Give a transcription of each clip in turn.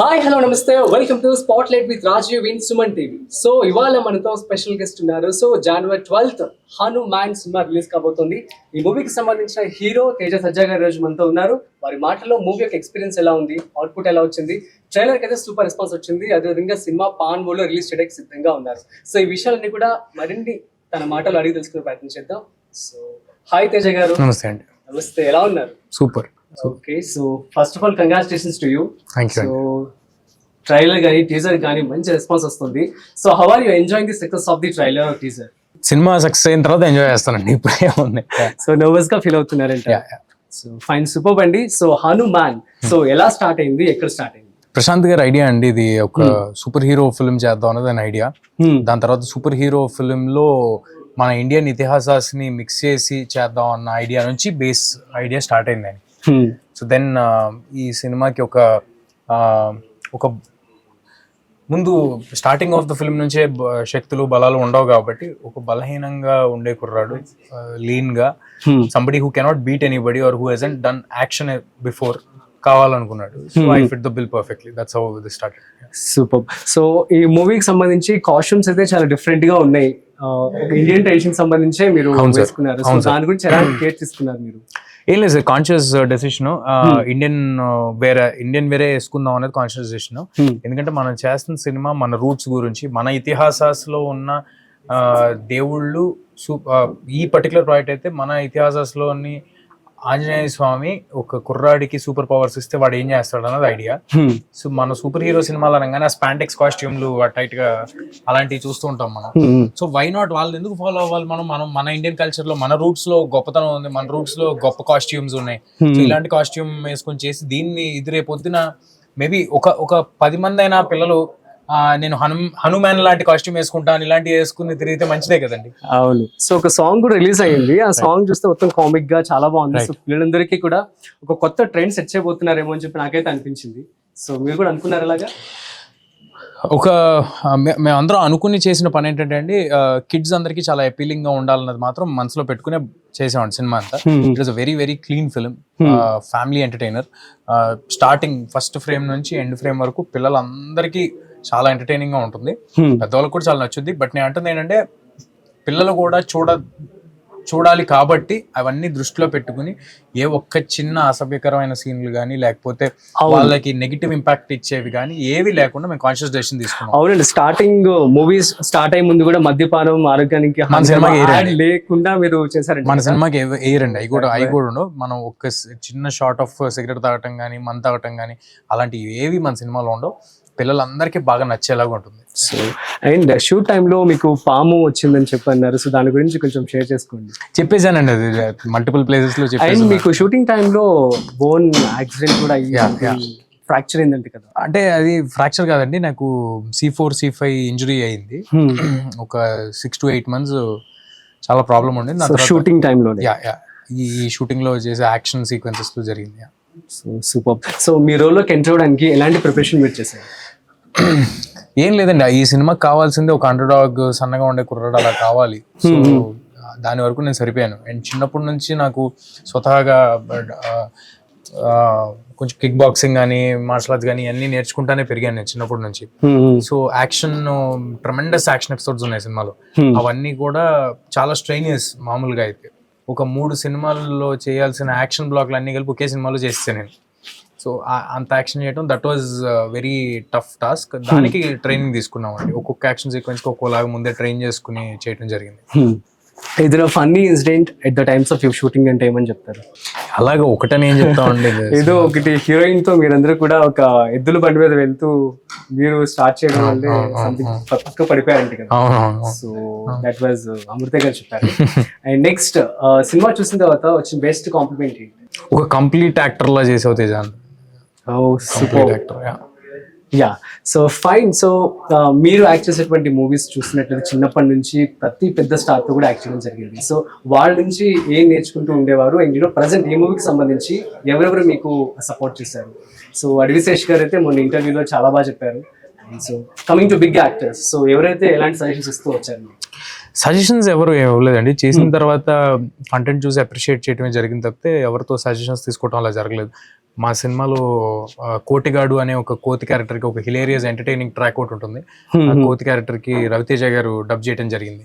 Hi hello నమస్తే welcome to spotlight with Rajeev in Suman TV. So ఇవాళ మనతో స్పెషల్ గెస్ట్ ఉన్నారు. So January 12th Hanuman cinema release కాబోతుంది. ఈ మూవీకి సంబంధించిన హీరో తేజ సజ్జా గారు రోజు మనతో ఉన్నారు. వారి మాటల్లో మూవీ యొక్క ఎక్స్పీరియన్స్ ఎలా ఉంది, అవుట్పుట్ ఎలా వచ్చింది, ట్రైలర్కి అయితే సూపర్ రెస్పాన్స్ వచ్చింది. అదేవిధంగా సినిమా పాన్ బోలో రిలీజ్ చేయడానికి సిద్ధంగా ఉన్నారు. సో ఈ విషయాలన్నీ కూడా మరిన్ని తన మాటలు అడిగి తెలుసుకునే ప్రయత్నం చేద్దాం. సో హాయ్ తేజ గారు. నమస్తే అండి. నమస్తే, ఎలా ఉన్నారు? Super. Okay, so first of all congratulations to you. Thank you. So trailer కానీ టీజర్ కానీ మంచి రెస్పాన్స్ వస్తుంది. So how are you enjoying the success of the trailer teaser? Cinema success అయిన తర్వాత ఎంజాయ్ చేస్తానండి, ఇప్పుడే ఉంది. సో నర్వస్ గా ఫీల్ అవుతున్నారంట. సో ఫైన్, సూపర్ అండి. సో హనుమాన్ సో ఎలా స్టార్ట్ అయింది, ఎక్కడ స్టార్ట్ అయింది? ప్రశాంత్ గారి ఐడియా అండి ఇది. ఒక సూపర్ హీరో ఫిల్మ్ చేద్దాం అన్నది ఆయన ఐడియా. దాని తర్వాత సూపర్ హీరో ఫిల్మ్ లో మన ఇండియన్ ఇతిహాసాన్ని మిక్స్ చేసి చేద్దాం అన్న ఐడియా నుంచి బేస్ ఐడియా స్టార్ట్ అయింది. సో దెన్ ఈ సినిమాకి ఒక ముందు స్టార్టింగ్ ఆఫ్ ద ఫిల్మ్ నుంచే శక్తులు బలాలు ఉండవు కాబట్టి ఒక బలహీనంగా ఉండే కుర్రాడు, లీన్ గా, somebody who cannot beat anybody or who hasn't done action before కావాలనుకున్నాడు. So I fit the bill perfectly. That's how this started. Super. So ఈ మూవీకి సంబంధించి కాస్ట్యూమ్స్ అయితే చాలా డిఫరెంట్ గా ఉన్నాయి. ఇండియన్ ట్రెడిషన్ సంబంధించే మీరు వేసుకున్నారు. సో దాని గురించి ఎలా కేర్ తీసుకున్నారు మీరు? ఏం లేదు సార్, కాన్షియస్ డెసిషన్. ఇండియన్ వేరే వేసుకుందాం అనేది కాన్షియస్ డెసిషన్. ఎందుకంటే మనం చేస్తున్న సినిమా మన రూట్స్ గురించి, మన ఇతిహాసాల్లో ఉన్న దేవుళ్ళు. ఈ పర్టికులర్ ప్రాజెక్ట్ అయితే మన ఇతిహాసాల్లోని ఆంజనేయ స్వామి ఒక కుర్రాడికి సూపర్ పవర్స్ ఇస్తే వాడు ఏం చేస్తాడు అన్నది ఐడియా. సో మన సూపర్ హీరో సినిమాలు అనగానే ఆ స్పాంటెక్స్ కాస్ట్యూమ్లు టైట్ గా అలాంటివి చూస్తూ ఉంటాం మనం. సో వై నాట్ వాళ్ళని ఎందుకు ఫాలో అవ్వాలి మనం మన ఇండియన్ కల్చర్ లో మన రూట్స్ లో గొప్పతనం ఉంది, మన రూట్స్ లో గొప్ప కాస్ట్యూమ్స్ ఉన్నాయి. సో ఇలాంటి కాస్ట్యూమ్ వేసుకొని చేసి దీన్ని ఇది పొద్దున మేబీ ఒక 10 మంది అయినా పిల్లలు నేను హనుమాన్ లాంటి కాస్ట్యూమ్ వేసుకుంటాను ఇలాంటివి వేసుకుని తిరిగితే మంచిదే కదండి. అవును. సో ఒక సాంగ్ కూడా రిలీజ్ అయ్యింది. ఆ సాంగ్ చూస్తే మొత్తం కామిక్ గా చాలా బాగుంది. సో పిల్లలందరికీ కూడా ఒక కొత్త ట్రెండ్ సెట్ చేయబోతున్నారేమో అని చెప్పి నాకైతే అనిపించింది. సో మీరు కూడా అనుకున్నారు అలాగా? మేమందరం అనుకుని చేసిన పని ఏంటంటే అండి, కిడ్స్ అందరికి చాలా అపీలింగ్ గా ఉండాలన్నది మాత్రం మనసులో పెట్టుకునే చేసామండి సినిమా అంతా. It is a very very clean film, family entertainer. Starting first frame నుంచి ఎండ్ ఫ్రేమ్ వరకు పిల్లలందరికీ చాలా ఎంటర్టైనింగ్ గా ఉంటుంది, పెద్దవాళ్ళకి కూడా చాలా నచ్చుద్ది. బట్ నేను అంటుంది ఏంటంటే పిల్లలు కూడా చూడాలి కాబట్టి అవన్నీ దృష్టిలో పెట్టుకుని ఏ ఒక్క చిన్న అసభ్యకరమైన సీన్లు కానీ లేకపోతే వాళ్ళకి నెగిటివ్ ఇంపాక్ట్ ఇచ్చేవి కానీ ఏవి లేకుండా మేము కాన్షియస్ డెసిషన్ తీసుకున్నాం. అవునండి, స్టార్టింగ్ మూవీస్ స్టార్ట్ అయ్యే ముందు కూడా మద్యపానం ఆరోగ్యానికి లేకుండా మీరు చేశారండి. మన సినిమాకి వేయరండి, అవి కూడా ఉండవు. మనం ఒక చిన్న షార్ట్ ఆఫ్ సిగరెట్ తాగటం కానీ మందు తాగటం కానీ అలాంటివి ఏవి మన సినిమాలో ఉండవు. పిల్లలందరికీ బాగా నచ్చేలాగా ఉంటుంది. సో అండ్ షూట్ టైంలో మీకు పాము వచ్చిందని చెప్పన్నారు. సో దాని గురించి కొంచెం షేర్ చేసుకోండి. చెప్పేసానండి, అది మల్టిపుల్ ప్లేసెస్ లో చెప్పేసి. అండ్ మీకు షూటింగ్ టైంలో బోన్ యాక్సిడెంట్ కూడా ఫ్రాక్చర్ అయిందంటే కదా? అంటే అది ఫ్రాక్చర్ కాదండి, నాకు C4 C5 ఇంజురీ అయింది. ఒక 6 to 8 months చాలా ప్రాబ్లం ఉండింది షూటింగ్ టైంలో. ఈ షూటింగ్ లో చేసే యాక్షన్ సీక్వెన్సెస్ లో జరిగింది. సూపర్. సో మీ రోల్లోకి ఎంటర్ అవ్వడానికి ఎలాంటి ప్రిపరేషన్ మీరు చేశారు? ఏం లేదండి, ఈ సినిమాకి కావాల్సింది ఒక అండర్డాగ్, సన్నగా ఉండే కుర్రాడు అలా కావాలి. సో దాని వరకు నేను సరిపోయాను. అండ్ చిన్నప్పటి నుంచి నాకు స్వతహాగా కొంచెం కిక్ బాక్సింగ్ కానీ మార్షల్ ఆర్ట్స్ కానీ అన్ని నేర్చుకుంటానే పెరిగాను నేను చిన్నప్పటి నుంచి. So action, tremendous action episodes ఉన్నాయి సినిమాలో. అవన్నీ కూడా చాలా స్ట్రెయినియస్. మామూలుగా అయితే ఒక 3 సినిమాల్లో చేయాల్సిన యాక్షన్ బ్లాక్లు అన్ని కలిపి ఒకే సినిమాలో చేస్తాను నేను. సో అంత యాక్షన్ చేయడం that was very tough task. దానికి ట్రైనింగ్ తీసుకున్నాం అండి. ఒక్కొక్క యాక్షన్ సీక్వెన్స్ ఒక్కోలాగా ముందే ట్రైన్ చేసుకుని చేయడం జరిగింది. ఏదైనా funny incident at the times of your shooting అంటే ఏమని చెప్తారు? అలాగే ఒకటని ఏం చెప్తామండి, ఏదో ఒకటి. హీరోయిన్ తో మీరందరూ కూడా ఒక ఎద్దుల బండి మీద వెళ్తూ మీరు స్టార్ట్ చేయడం వల్లే పక్క పడిపోయారంట కదా? సో దట్ వాజ్ అమృత గారు చెప్పారు. అండ్ నెక్స్ట్ సినిమా చూసిన తర్వాత వచ్చిన బెస్ట్ కాంప్లిమెంట్ ఏంటి? ఒక కంప్లీట్ యాక్టర్ లా చేసావు Teja. Super actor. Yeah, so fine. So మీరు యాక్ట్ చేసేటువంటి మూవీస్ చూసినట్లయితే చిన్నప్పటి నుంచి ప్రతి పెద్ద స్టార్ తో కూడా యాక్ట్ చేయడం జరిగింది. సో వాళ్ళ నుంచి ఏం నేర్చుకుంటూ ఉండేవారు? అండ్ ప్రజెంట్ ఈ మూవీకి సంబంధించి ఎవరెవరు మీకు సపోర్ట్ చేశారు? సో అడవిశేష్ గారు అయితే మొన్న ఇంటర్వ్యూలో చాలా బాగా చెప్పారు. So coming to big actors, so ఎవరైతే ఎలాంటి సజెషన్స్ ఇస్తూ వచ్చారు? సజెషన్స్ ఎవరు ఇవ్వలేదండి. చేసిన తర్వాత కంటెంట్ చూసి అప్రిషియేట్ చేయడమే జరిగింది తప్పితే ఎవరితో సజెషన్స్ తీసుకోవడం అలా జరగలేదు. మా సినిమాలో కోటిగాడు అనే ఒక కోతి క్యారెక్టర్కి ఒక హిలేరియస్ ఎంటర్టైనింగ్ ట్రాక్ ఒకటి ఉంటుంది. ఆ కోతి క్యారెక్టర్కి రవితేజ గారు డబ్ చేయడం జరిగింది.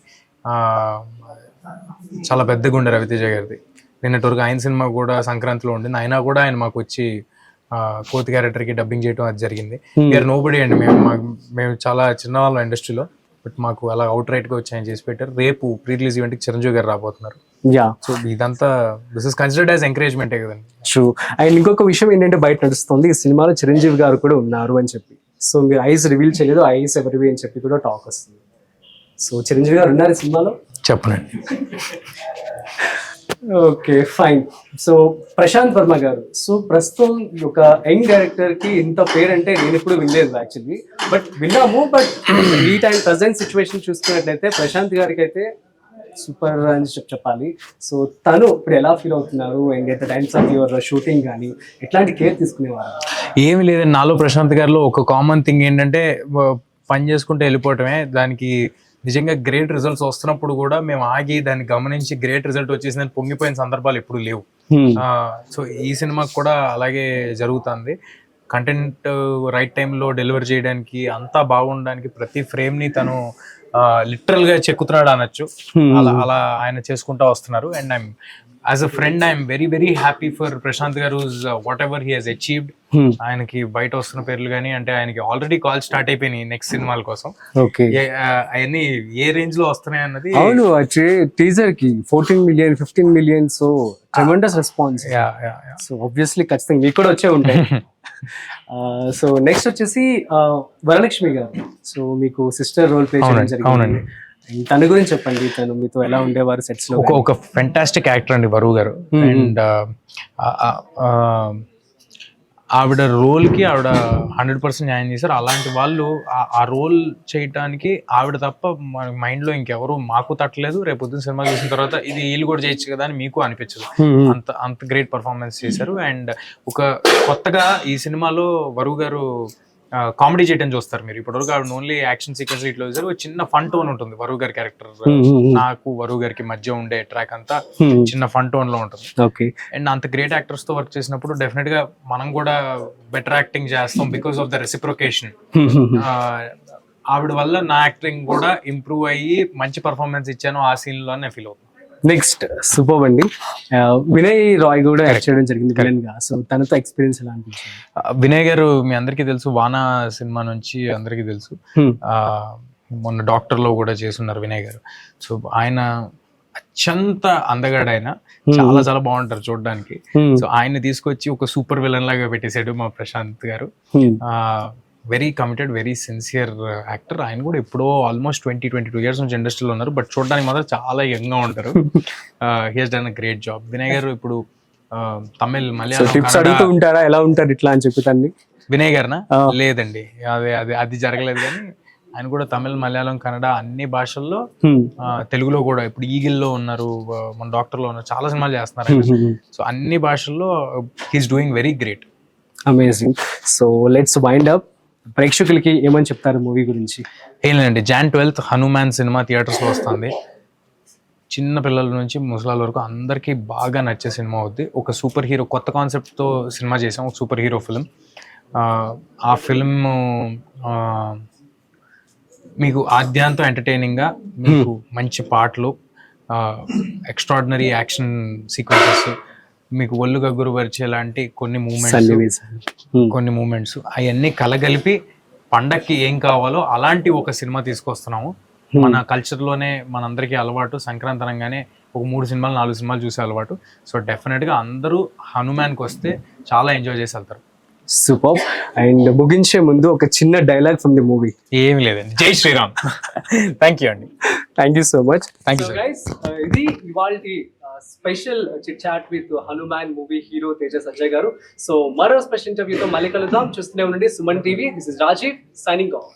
చాలా పెద్దగా ఉండే రవితేజ గారిది. నిన్నటి వరకు ఆయన సినిమా కూడా సంక్రాంతిలో ఉండింది, అయినా కూడా ఆయన మాకు వచ్చి కోతి క్యారెక్టర్కి డబ్బింగ్ చేయడం అది జరిగింది. వీఆర్ నోబడి అండి, మేము చాలా చిన్నవాళ్ళం ఇండస్ట్రీలో, బట్ మాకు అలా అవుట్ రైట్గా వచ్చి ఆయన చేసి పెట్టారు. రేపు ప్రీ రిలీజ్ ఈవెంట్కి చిరంజీవి గారు రాబోతున్నారు. సో ఇదంతా దిస్ ఇస్ కన్సిడర్డ్ యాజ్ ఎంకరేజ్మెంటే కదండి. ట్రూ. అండ్ ఇంకొక విషయం ఏంటంటే బయట నడుస్తుంది, ఈ సినిమాలో చిరంజీవి గారు కూడా ఉన్నారు అని చెప్పి. సో మీరు ఐస్ రివీల్ చేయలేదు, ఐస్ ఎవరివి అని చెప్పి కూడా టాక్ వస్తుంది. సో చిరంజీవి గారు ఉన్నారు ఈ సినిమాలో? చెప్పనండి. Okay, fine. So Prasanth Varma గారు, సో ప్రస్తుతం ఒక యంగ్ డైరెక్టర్ కి ఇంత పేరు అంటే నేను ఎప్పుడు వినలేదు యాక్చువల్లీ, బట్ విన్నాము. బట్ ఈ టైం ప్రజెంట్ సిచ్యువేషన్ చూసుకున్నట్లయితే ప్రశాంత్ గారికి అయితే సూపర్ అని చెప్పాలి. సో తను ఇప్పుడు ఎలా ఫీల్ అవుతున్నారు, and at the times of your shooting కానీ ఎట్లాంటి కేర్ తీసుకునేవారు? ఏమి లేదండి, నాలో ప్రశాంత్ గారిలో ఒక కామన్ థింగ్ ఏంటంటే పని చేసుకుంటూ వెళ్ళిపోవటమే. దానికి నిజంగా గ్రేట్ రిజల్ట్స్ వస్తున్నప్పుడు కూడా మేము ఆగి దాన్ని గమనించి గ్రేట్ రిజల్ట్ వచ్చేసిందని పొంగిపోయిన సందర్భాలు ఎప్పుడు లేవు. సో ఈ సినిమాకి కూడా అలాగే జరుగుతుంది. కంటెంట్ రైట్ టైంలో డెలివర్ చేయడానికి, అంతా బాగుండడానికి ప్రతి ఫ్రేమ్ని తను లిటరల్ గా చెక్కుతున్నాడు అనొచ్చు. అలా ఆయన చేసుకుంటా వస్తున్నారు. And I'm as a friend I'm very very happy for Prashant గారు, whatever he has achieved. ఆయనకి బయట వస్తున్న పేర్లు కానీ, అంటే ఆయనకి ఆల్రెడీ కాల్ స్టార్ట్ అయిపోయినాయి నెక్స్ట్ సినిమాల కోసం. అవన్నీ ఏ రేంజ్ లో వస్తున్నాయి అన్నది. అవును, టీజర్ కి 14 million 15 million, so tremendous response. So obviously ఖచ్చితంగా మీకు కూడా వచ్చే ఉంటాయి. సో నెక్స్ట్ వచ్చేసి వరలక్ష్మి గారు, సో మీకు సిస్టర్ రోల్ ప్లే చేయడం జరిగింది. తన గురించి చెప్పండి, తను మీతో ఎలా ఉండేవారు సెట్స్ లో? ఒక ఫెంటాస్టిక్ యాక్టర్ అండి వరువు గారు. అండ్ ఆవిడ రోల్ కి ఆవిడ 100% న్యాయం చేశారు. అలాంటి వాళ్ళు ఆ రోల్ చేయటానికి ఆవిడ తప్ప మైండ్ లో ఇంకెవరు మాకు తట్టలేదు. రేపు పొద్దున్న సినిమా చూసిన తర్వాత ఇది వీళ్ళు కూడా చేయొచ్చు కదా అని మీకు అనిపించదు. అంత గ్రేట్ పర్ఫార్మెన్స్ చేశారు. అండ్ ఒక కొత్తగా ఈ సినిమాలో వరువు గారు కామెడీ చేయడం చూస్తారు మీరు. ఇప్పటివరకు ఆవిడ ఓన్లీ యాక్షన్ సీక్వెన్స్ ఇట్లా చూసారు. చిన్న ఫన్ టోన్ ఉంటుంది వరువు గారి క్యారెక్టర్. నాకు వరువు గారికి మధ్య ఉండే ట్రాక్ అంతా చిన్న ఫన్ టోన్ లో ఉంటుంది. అండ్ అంత గ్రేట్ యాక్టర్స్ తో వర్క్ చేసినప్పుడు డెఫినెట్ గా మనం కూడా బెటర్ యాక్టింగ్ చేస్తాం బికాస్ ఆఫ్ ద రెసిప్రొకేషన్. ఆవిడ వల్ల నా యాక్టింగ్ కూడా ఇంప్రూవ్ అయ్యి మంచి పర్ఫార్మెన్స్ ఇచ్చాను ఆ సీన్ లో నేను ఫీల్ అవుతాను. నెక్స్ట్ సూపర్ అండి, వినయ్ రాయ్ కూడా యాక్ట్ చేయడం జరిగింది విలన్ గా. సో తనతో ఎక్స్పీరియన్స్ ఎలా అనిపించింది? వినయ్ గారు మీ అందరికీ తెలుసు, వానా సినిమా నుంచి అందరికీ తెలుసు. మొన్న డాక్టర్ లో కూడా చేస్తున్నారు వినయ్ గారు. సో ఆయన అత్యంత అందగాడు, ఆయన చాలా చాలా బాగుంటారు చూడడానికి. సో ఆయన తీసుకొచ్చి ఒక సూపర్ విలన్ లాగా పెట్టేశాడు మా ప్రశాంత్ గారు. Very committed, very sincere actor. ఆయన కూడా ఎప్పుడో ఆల్మోస్ట్ 20-22 years నుంచి ఇండస్ట్రీలో ఉన్నారు, బట్ చూడడానికి మాత్రం చాలా యంగ్ గా ఉంటారు. He has done a great job. Vinay గారు ఇప్పుడు తమిళ్, మలయాళం టిప్స్ అడుగుతూ ఉంటారా ఎలా ఉంటారు ఇట్లా అని చెప్పి? వినయ్ గారినా? లేదండి, అది జరగలేదు. కానీ ఆయన కూడా తమిళ్, మలయాళం, కన్నడ అన్ని భాషల్లో, తెలుగులో కూడా ఇప్పుడు ఈగిల్లో ఉన్నారు, మన డాక్టర్ లో ఉన్నారు, చాలా సినిమాలు చేస్తున్నారు. సో అన్ని భాషల్లో he's doing very great. Amazing. So let's wind up. ప్రేక్షకులకి ఏమని చెప్తారు మూవీ గురించి? ఏం లేదండి, Jan 12th Hanuman cinema theatres లో వస్తుంది. చిన్న పిల్లల నుంచి ముసలాల వరకు అందరికీ బాగా నచ్చే సినిమా అవుద్ది. ఒక సూపర్ హీరో, కొత్త కాన్సెప్ట్ తో సినిమా చేసాం, ఒక సూపర్ హీరో ఫిల్మ్. ఆ ఫిల్మ్ మీకు ఆద్యాంతం ఎంటర్టైనింగ్ గా, మీకు మంచి పాటలు, ఎక్స్ట్రాడినరీ యాక్షన్ సీక్వెన్సెస్, మీకు ఒళ్ళు గగ్గురు పరిచే లాంటి కొన్ని మూమెంట్స్ అవన్నీ కలగలిపి పండక్కి ఏం కావాలో అలాంటి ఒక సినిమా తీసుకొస్తున్నాము. మన కల్చర్ లోనే మనందరికీ అలవాటు సంక్రాంతి అనగానే ఒక 3 సినిమాలు 4 సినిమాలు చూసే అలవాటు. సో డెఫినెట్ గా అందరూ హనుమాన్కి వస్తే చాలా ఎంజాయ్ చేసి వెళ్తారు. సూపర్. అండ్ ముగించే ముందు ఒక చిన్న డైలాగ్ ఫ్రమ్ ది మూవీ. ఏమి లేదండి, జై శ్రీరామ్. థ్యాంక్ యూ అండి. Thank you so much. Thank you guys. ఇది ఇవాల్టి special chit chat with Hanuman movie hero Teja Sajja గారు. సో మరో స్పెషల్ ఇంటర్వ్యూతో మళ్ళీ కలుద్దాం. చూస్తూనే ఉండండి Suman TV. This is Rajeev signing of.